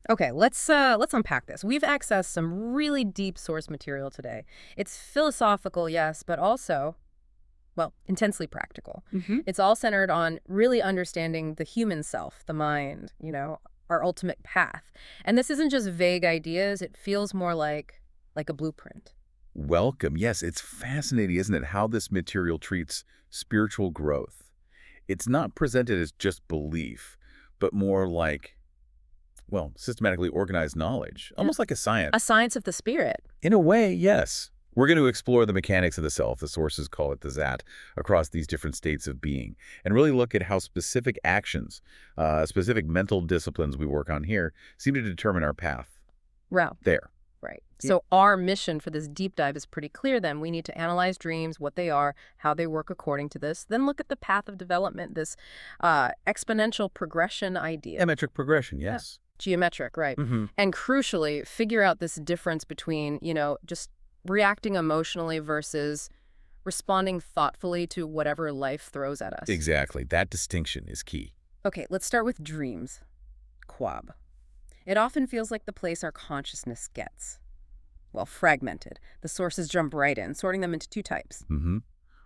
Okay, let's unpack this. We've accessed some really deep source material today. It's philosophical, yes, but also, well, intensely practical. It's all centered on really understanding the human self, the mind, our ultimate path. And this isn't just vague ideas, it feels more like a blueprint. Welcome. Yes, it's fascinating, isn't it, how this material treats spiritual growth. It's not presented as just belief, but more like, well, systematically organized knowledge, almost like a science. A science of the spirit. In a way, yes. We're going to explore the mechanics of the self, the sources call it the Zat, across these different states of being, and really look at how specific actions, specific mental disciplines we work on here seem to determine our path. Wow. There. Right. So our mission for this deep dive is pretty clear then. We need to analyze dreams, what they are, how they work according to this, then look at the path of development, this exponential progression idea. Geometric progression, yes. Geometric, right. And crucially, figure out this difference between, just reacting emotionally versus responding thoughtfully to whatever life throws at us. Exactly. That distinction is key. Okay, let's start with dreams. Quab. It often feels like the place our consciousness gets. Well, fragmented. The sources jump right in, sorting them into two types. Ruya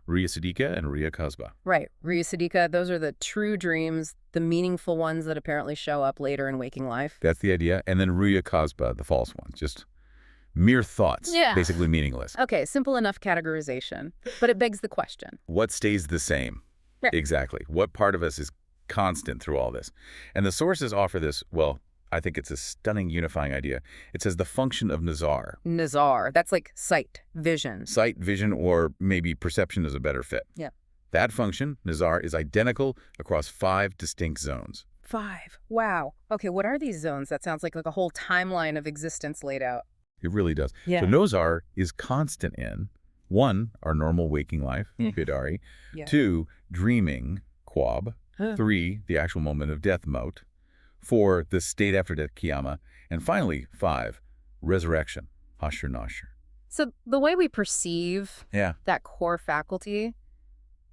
Siddiqa and Ruya Qasba. Right. Ruya Siddiqa, those are the true dreams, the meaningful ones that apparently show up later in waking life. That's the idea. And then Ruya Qasba, the false ones, just mere thoughts, basically meaningless. Okay, simple enough categorization. But it begs the question. What stays the same? Right. Exactly. What part of us is constant through all this? And the sources offer this, well, I think it's a stunning unifying idea. It says the function of Nazar. Nazar. That's like sight, vision. Sight, vision, or maybe perception is a better fit. Yeah. That function, Nazar, is identical across 5 distinct zones. 5. Wow. Okay, what are these zones? That sounds like a whole timeline of existence laid out. It really does. Yeah. So Nazar is constant in 1, our normal waking life, Bidari. Yeah. 2, dreaming, Quab. 3, the actual moment of death, Maut. 4, the state after death, Qiyamah. And finally, 5, resurrection, Hashr Nashr. So the way we perceive Yeah, that core faculty,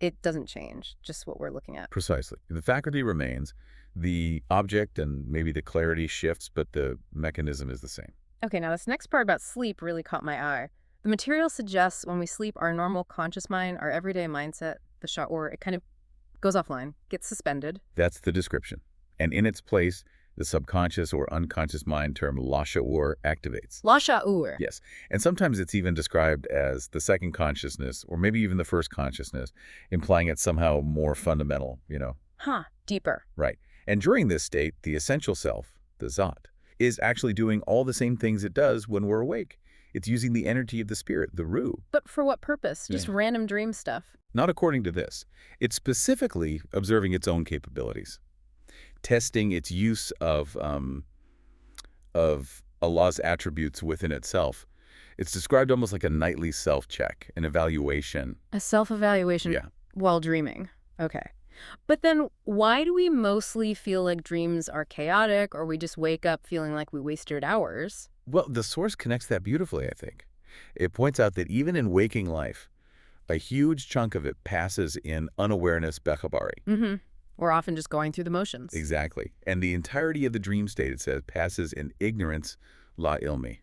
it doesn't change, just what we're looking at. precisely. The faculty remains, the object and maybe the clarity shifts, but the mechanism is the same. Okay, now this next part about sleep really caught my eye. The material suggests when we sleep, our normal conscious mind, our everyday mindset, the sha'ur, it kind of goes offline, gets suspended. That's the description. And in its place, the subconscious or unconscious mind term la sha'ur activates. La sha'ur. Yes. And sometimes it's even described as the second consciousness or maybe even the first consciousness, implying it's somehow more fundamental, Deeper. Right. And during this state, the essential self, the Zat, is actually doing all the same things it does when we're awake. It's using the energy of the spirit, the Ru. But for what purpose? Just random dream stuff. Not according to this. It's specifically observing its own capabilities, testing its use of Allah's attributes within itself. It's described almost like a nightly self-check, an evaluation. A self-evaluation while dreaming. Okay. But then why do we mostly feel like dreams are chaotic, or we just wake up feeling like we wasted hours? Well, the source connects that beautifully, I think. It points out that even in waking life, a huge chunk of it passes in unawareness bekhabari. We're often just going through the motions. Exactly. And the entirety of the dream state, it says, passes in ignorance la ilmi.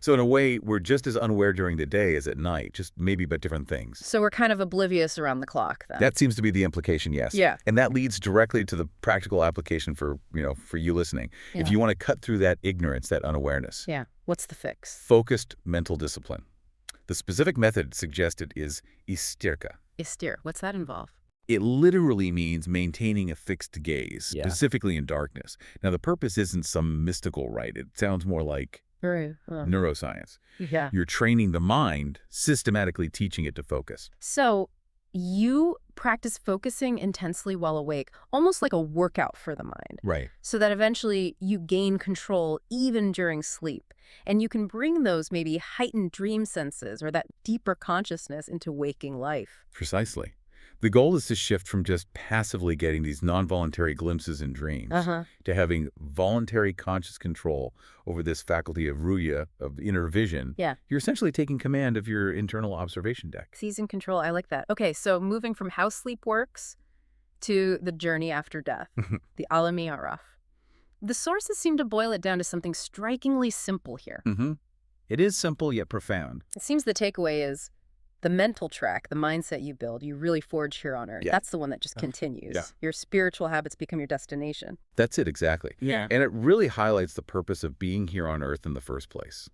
So in a way, we're just as unaware during the day as at night, just maybe but different things. So we're kind of oblivious around the clock then. That seems to be the implication, yes. Yeah. And that leads directly to the practical application for you listening. Yeah. If you want to cut through that ignorance, that unawareness. Yeah. What's the fix? Focused mental discipline. The specific method suggested is istirka. Istir. What's that involve? It literally means maintaining a fixed gaze, specifically in darkness. Now, the purpose isn't some mystical rite. It sounds more like neuroscience. Yeah. You're training the mind, systematically teaching it to focus. So you practice focusing intensely while awake, almost like a workout for the mind. Right. So that eventually you gain control even during sleep. And you can bring those maybe heightened dream senses or that deeper consciousness into waking life. Precisely. The goal is to shift from just passively getting these non-voluntary glimpses in dreams to having voluntary conscious control over this faculty of ruya, of inner vision. Yeah. You're essentially taking command of your internal observation deck. Seize and control. I like that. Okay, so moving from how sleep works to the journey after death, the Alami Araf. The sources seem to boil it down to something strikingly simple here. It is simple yet profound. It seems the takeaway is the mental track, the mindset you build, you really forge here on Earth. Yeah. That's the one that just continues. Yeah. Your spiritual habits become your destination. That's it, exactly. Yeah. And it really highlights the purpose of being here on Earth in the first place.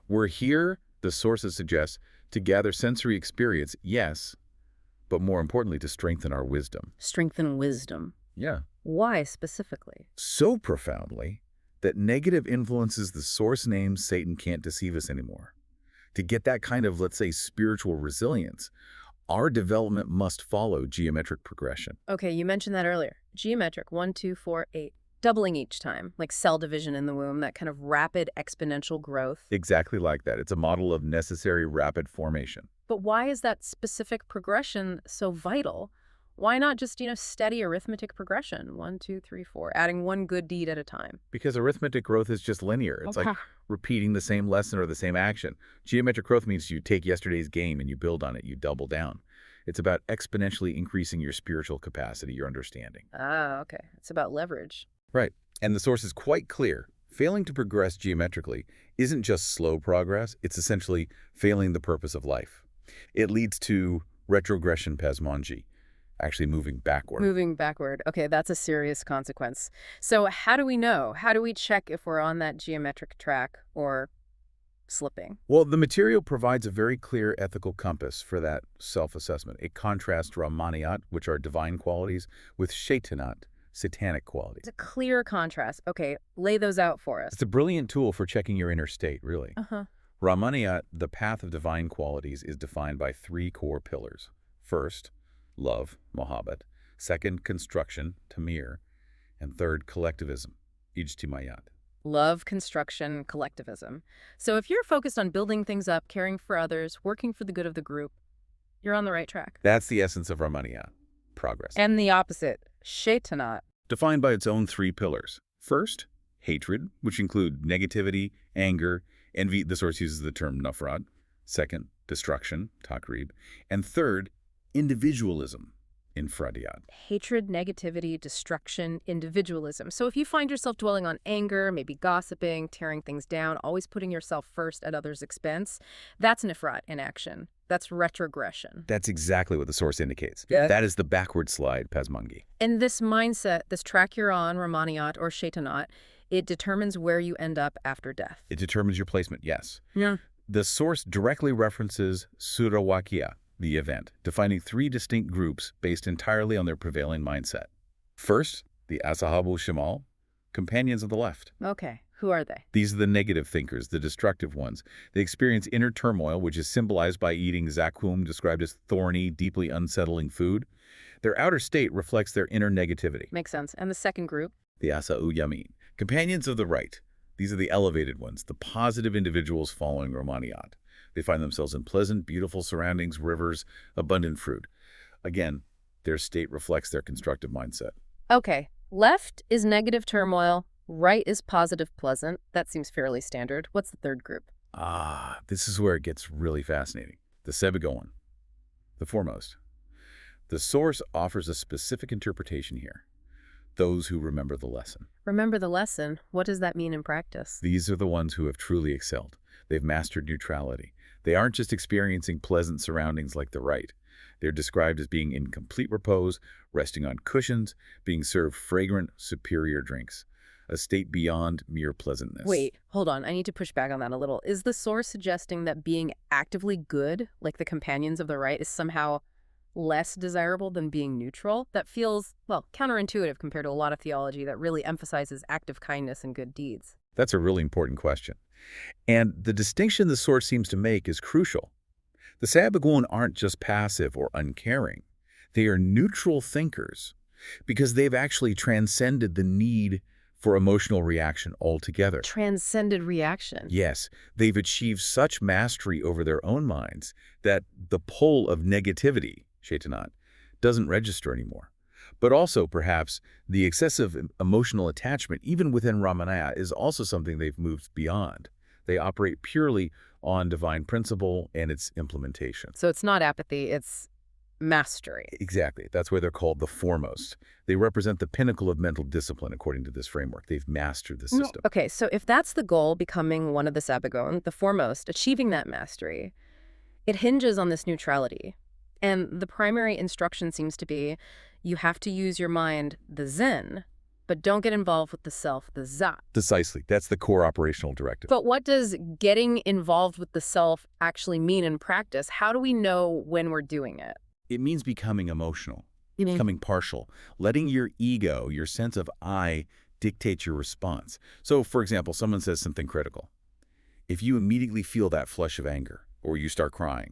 We're here, the sources suggest, to gather sensory experience, yes, but more importantly, to strengthen our wisdom. Strengthen wisdom. Yeah. Why specifically? So profoundly that negative influences the source name Satan can't deceive us anymore. To get that kind of, let's say, spiritual resilience, our development must follow geometric progression. Okay, you mentioned that earlier. Geometric, 1, 2, 4, 8. Doubling each time, like cell division in the womb, that kind of rapid exponential growth. Exactly like that. It's a model of necessary rapid formation. But why is that specific progression so vital? Why not just, steady arithmetic progression? 1, 2, 3, 4, adding one good deed at a time? Because arithmetic growth is just linear. It's like repeating the same lesson or the same action. Geometric growth means you take yesterday's game and you build on it, you double down. It's about exponentially increasing your spiritual capacity, your understanding. Ah, okay. It's about leverage. Right. And the source is quite clear. Failing to progress geometrically isn't just slow progress, it's essentially failing the purpose of life. It leads to retrogression pasmonji, actually moving backward. Moving backward. Okay, that's a serious consequence. So how do we know? How do we check if we're on that geometric track or slipping? Well, the material provides a very clear ethical compass for that self-assessment. It contrasts Roohaniyat, which are divine qualities, with Shaitanat, satanic qualities. It's a clear contrast. Okay, lay those out for us. It's a brilliant tool for checking your inner state, really. Uh-huh. Roohaniyat, the path of divine qualities, is defined by 3 core pillars. First, love, mohabbat. Second, construction, tamir. And third, collectivism, ijtimayat. Love, construction, collectivism. So if you're focused on building things up, caring for others, working for the good of the group, you're on the right track. That's the essence of Roohaniyat, progress. And the opposite, Shaitanat. Defined by its own 3 pillars. First, hatred, which include negativity, anger, envy. The source uses the term nafrat. Second, destruction, takrib. And third, individualism, infradiyat. Hatred, negativity, destruction, individualism. So if you find yourself dwelling on anger, maybe gossiping, tearing things down, always putting yourself first at others' expense, that's nifrat in action. That's retrogression. That's exactly what the source indicates. Yeah. That is the backward slide, pasmongi. And this mindset, this track you're on, Roohaniyat or Shaitanat, it determines where you end up after death. It determines your placement, yes. Yeah. The source directly references Surah Waqiah, the event, defining 3 distinct groups based entirely on their prevailing mindset. First, the Ashabul Shimal, companions of the left. Okay, who are they? These are the negative thinkers, the destructive ones. They experience inner turmoil, which is symbolized by eating zakum, described as thorny, deeply unsettling food. Their outer state reflects their inner negativity. Makes sense. And the second group? The Asa'u Yamin, companions of the right. These are the elevated ones, the positive individuals following Roohaniyat. They find themselves in pleasant, beautiful surroundings, rivers, abundant fruit. Again, their state reflects their constructive mindset. Okay, left is negative turmoil, right is positive pleasant. That seems fairly standard. What's the third group? This is where it gets really fascinating. The Sebegoan, the foremost. The source offers a specific interpretation here. Those who remember the lesson. Remember the lesson. What does that mean in practice? These are the ones who have truly excelled. They've mastered neutrality. They aren't just experiencing pleasant surroundings like the right. They're described as being in complete repose, resting on cushions, being served fragrant, superior drinks. A state beyond mere pleasantness. Wait, hold on. I need to push back on that a little. Is the source suggesting that being actively good, like the companions of the right, is somehow less desirable than being neutral? That feels, well, counterintuitive compared to a lot of theology that really emphasizes active kindness and good deeds. That's a really important question. And the distinction the source seems to make is crucial. The Sebegoan aren't just passive or uncaring. They are neutral thinkers because they've actually transcended the need for emotional reaction altogether. Transcended reaction. Yes, they've achieved such mastery over their own minds that the pull of negativity, Shaitanat, doesn't register anymore. But also, perhaps, the excessive emotional attachment, even within Roohaniyat, is also something they've moved beyond. They operate purely on divine principle and its implementation. So it's not apathy, it's mastery. Exactly. That's why they're called the foremost. They represent the pinnacle of mental discipline, according to this framework. They've mastered the system. Okay, so if that's the goal, becoming one of the Sabagon, the foremost, achieving that mastery, it hinges on this neutrality. And the primary instruction seems to be you have to use your mind, the Zen, but don't get involved with the self, the Zat. Precisely. That's the core operational directive. But what does getting involved with the self actually mean in practice? How do we know when we're doing it? It means becoming emotional, becoming partial, letting your ego, your sense of I, dictate your response. So, for example, someone says something critical. If you immediately feel that flush of anger, or you start crying,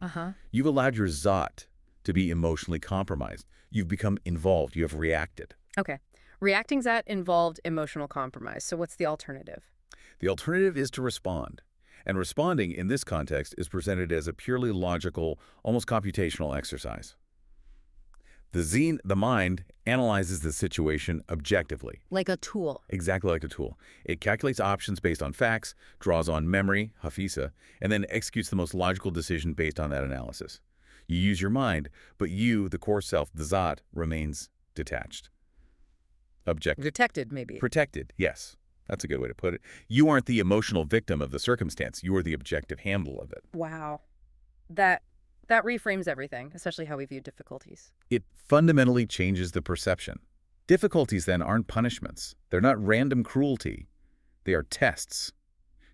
you've allowed your Zat to be emotionally compromised. You've become involved. You have reacted. Okay. Reacting Zat involved emotional compromise. So what's the alternative? The alternative is to respond. And responding in this context is presented as a purely logical, almost computational exercise. The mind analyzes the situation objectively. Like a tool. Exactly like a tool. It calculates options based on facts, draws on memory, hafiza, and then executes the most logical decision based on that analysis. You use your mind, but you, the core self, the Zat, remains detached. Objective. Detected, maybe. Protected, yes. That's a good way to put it. You aren't the emotional victim of the circumstance. You are the objective handle of it. Wow. That reframes everything, especially how we view difficulties. It fundamentally changes the perception. Difficulties, then, aren't punishments. They're not random cruelty. They are tests.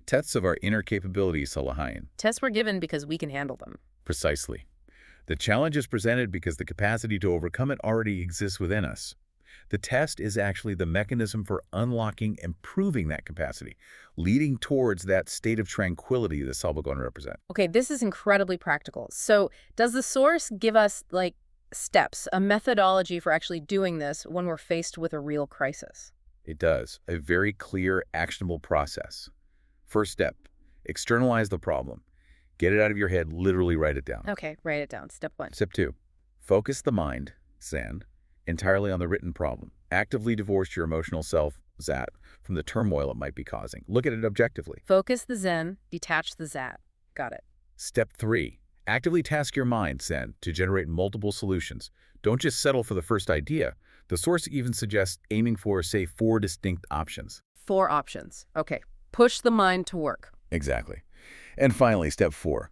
Tests of our inner capabilities, Salahayan. Tests were given because we can handle them. Precisely. The challenge is presented because the capacity to overcome it already exists within us. The test is actually the mechanism for unlocking and proving that capacity, leading towards that state of tranquility that Sabagon represent. Okay, this is incredibly practical. So does the source give us, like, steps, a methodology for actually doing this when we're faced with a real crisis? It does. A very clear, actionable process. First step, externalize the problem. Get it out of your head, literally write it down. Okay, write it down. Step 1. Step 2, focus the mind, Zen, entirely on the written problem. Actively divorce your emotional self, Zat, from the turmoil it might be causing. Look at it objectively. Focus the Zen, detach the Zat. Got it. Step 3, actively task your mind, Zen, to generate multiple solutions. Don't just settle for the first idea. The source even suggests aiming for, say, 4 distinct options. 4 options. Okay. Push the mind to work. Exactly. And finally, step 4,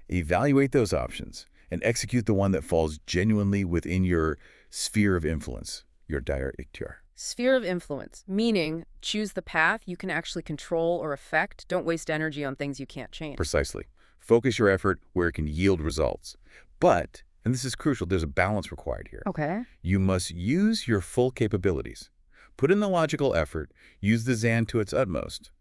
evaluate those options and execute the one that falls genuinely within your sphere of influence, your dair ikhtiar. Sphere of influence, meaning choose the path you can actually control or affect. Don't waste energy on things you can't change. Precisely. Focus your effort where it can yield results. But, and this is crucial, there's a balance required here. Okay. You must use your full capabilities. Put in the logical effort, use the Zan to its utmost.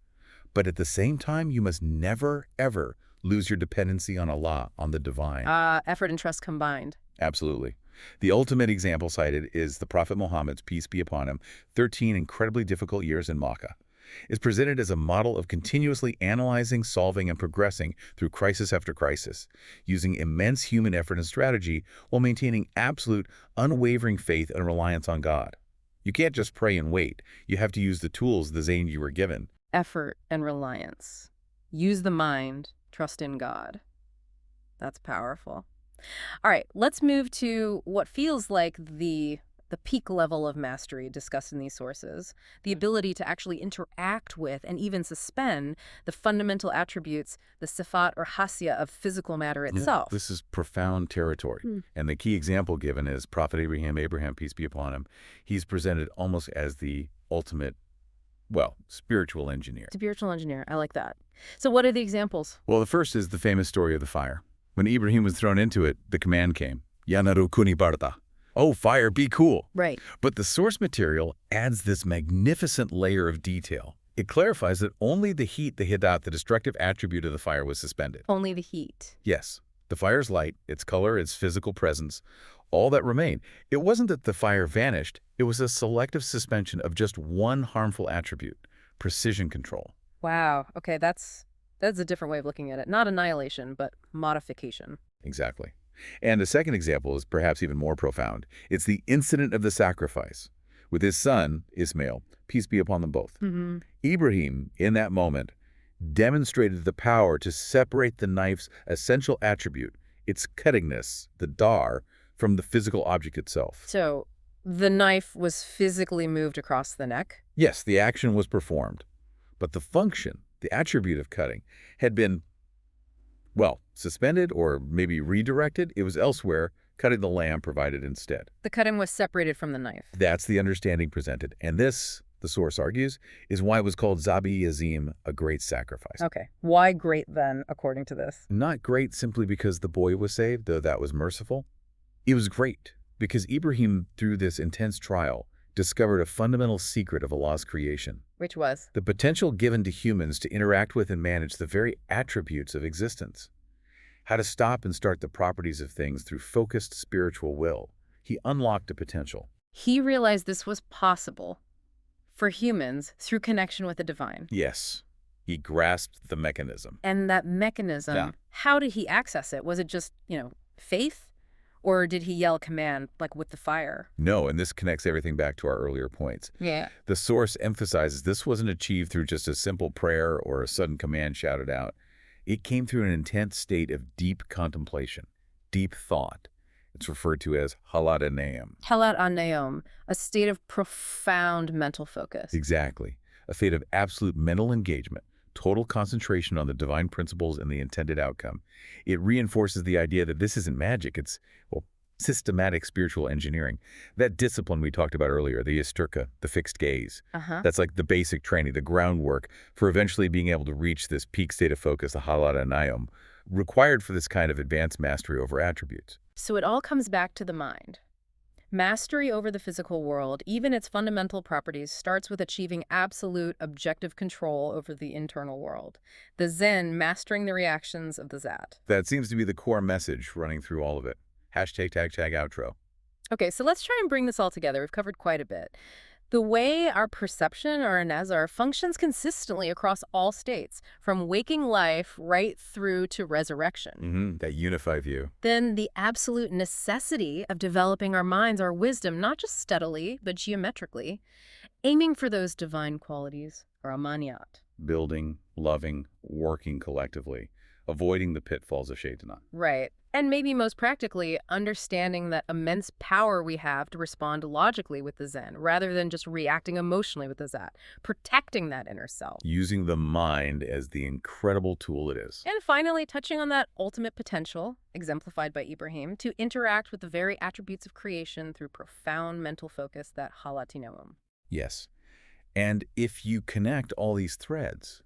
But at the same time, you must never, ever lose your dependency on Allah, on the divine. Effort and trust combined. Absolutely. The ultimate example cited is the Prophet Muhammad's, peace be upon him, 13 incredibly difficult years in Makkah. Is presented as a model of continuously analyzing, solving, and progressing through crisis after crisis, using immense human effort and strategy while maintaining absolute, unwavering faith and reliance on God. You can't just pray and wait. You have to use the tools, the Zain you were given. Effort and reliance. Use the mind, trust in God. That's powerful. All right, let's move to what feels like the peak level of mastery discussed in these sources, the ability to actually interact with and even suspend the fundamental attributes, the sifat or hasya of physical matter itself. This is profound territory. And the key example given is Prophet Abraham, peace be upon him. He's presented almost as the ultimate, well, spiritual engineer. Spiritual engineer, I like that. So what are the examples? Well, the first is the famous story of the fire. When Ibrahim was thrown into it, the command came, Ya naru kuni barda. Oh, fire, be cool. Right. But the source material adds this magnificent layer of detail. It clarifies that only the heat, the hidat, the destructive attribute of the fire was suspended. Only the heat. Yes. The fire's light, its color, its physical presence, all that remained. It wasn't that the fire vanished. It was a selective suspension of just one harmful attribute, precision control. Wow. Okay, that's a different way of looking at it. Not annihilation, but modification. Exactly. And the second example is perhaps even more profound. It's the incident of the sacrifice. With his son, Ismail, peace be upon them both. Ibrahim, in that moment, demonstrated the power to separate the knife's essential attribute, its cuttingness, the dar, from the physical object itself. So the knife was physically moved across the neck? Yes, the action was performed, but the function, the attribute of cutting, had been, well, suspended or maybe redirected. It was elsewhere. Cutting the lamb provided instead. The cutting was separated from the knife. That's the understanding presented. And this, the source argues, is why it was called Zabi Azeem, a great sacrifice. Okay. Why great then, according to this? Not great simply because the boy was saved, though that was merciful. It was great because Ibrahim, through this intense trial, discovered a fundamental secret of Allah's creation. Which was? The potential given to humans to interact with and manage the very attributes of existence. How to stop and start the properties of things through focused spiritual will. He unlocked a potential. He realized this was possible for humans through connection with the divine. Yes, he grasped the mechanism. And that mechanism, how did he access it? Was it just, faith? Or did he yell command, like with the fire? No, and this connects everything back to our earlier points. Yeah. The source emphasizes this wasn't achieved through just a simple prayer or a sudden command shouted out. It came through an intense state of deep contemplation, deep thought. It's referred to as halat an-nayam. Halat an-nayam, a state of profound mental focus. Exactly. A state of absolute mental engagement, total concentration on the divine principles and the intended outcome. It reinforces the idea that this isn't magic. It's, systematic spiritual engineering. That discipline we talked about earlier, the istirka, the fixed gaze. That's like the basic training, the groundwork for eventually being able to reach this peak state of focus, the halat an-nayam, required for this kind of advanced mastery over attributes. So it all comes back to the mind. Mastery over the physical world, even its fundamental properties, starts with achieving absolute objective control over the internal world. The Zen mastering the reactions of the Zat. That seems to be the core message running through all of it. Hashtag tag outro. Okay, so let's try and bring this all together. We've covered quite a bit. The way our perception, or a nazar, functions consistently across all states, from waking life right through to resurrection. That unified view. Then the absolute necessity of developing our minds, our wisdom, not just steadily, but geometrically, aiming for those divine qualities, or amaniyat. Building, loving, working collectively, avoiding the pitfalls of shaitan. Right. And maybe most practically, understanding that immense power we have to respond logically with the Zen, rather than just reacting emotionally with the Zat, protecting that inner self. Using the mind as the incredible tool it is. And finally, touching on that ultimate potential, exemplified by Ibrahim, to interact with the very attributes of creation through profound mental focus, that halat an-nayam. Yes. And if you connect all these threads,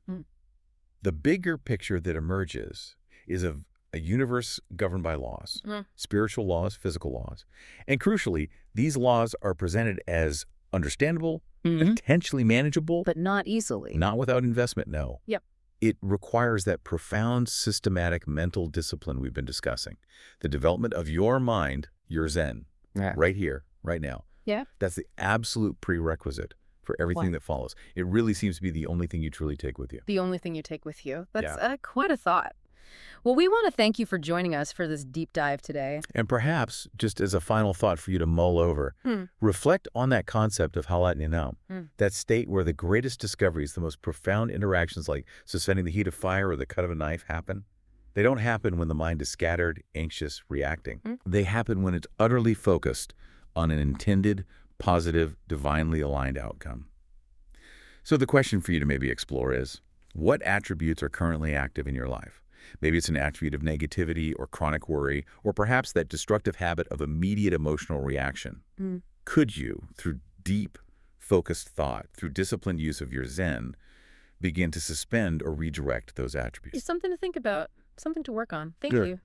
the bigger picture that emerges is of a universe governed by laws, spiritual laws, physical laws. And crucially, these laws are presented as understandable, potentially manageable. But not easily. Not without investment, no. Yep. It requires that profound systematic mental discipline we've been discussing. The development of your mind, your Zen, right here, right now. Yeah. That's the absolute prerequisite for everything that follows. It really seems to be the only thing you truly take with you. The only thing you take with you. That's quite a thought. Well, we want to thank you for joining us for this deep dive today. And perhaps, just as a final thought for you to mull over, reflect on that concept of halat an-nayam, that state where the greatest discoveries, the most profound interactions like suspending the heat of fire or the cut of a knife happen. They don't happen when the mind is scattered, anxious, reacting. They happen when it's utterly focused on an intended, positive, divinely aligned outcome. So the question for you to maybe explore is, what attributes are currently active in your life? Maybe it's an attribute of negativity or chronic worry, or perhaps that destructive habit of immediate emotional reaction. Could you, through deep, focused thought, through disciplined use of your Zen, begin to suspend or redirect those attributes? It's something to think about, something to work on. Thank Sure. you.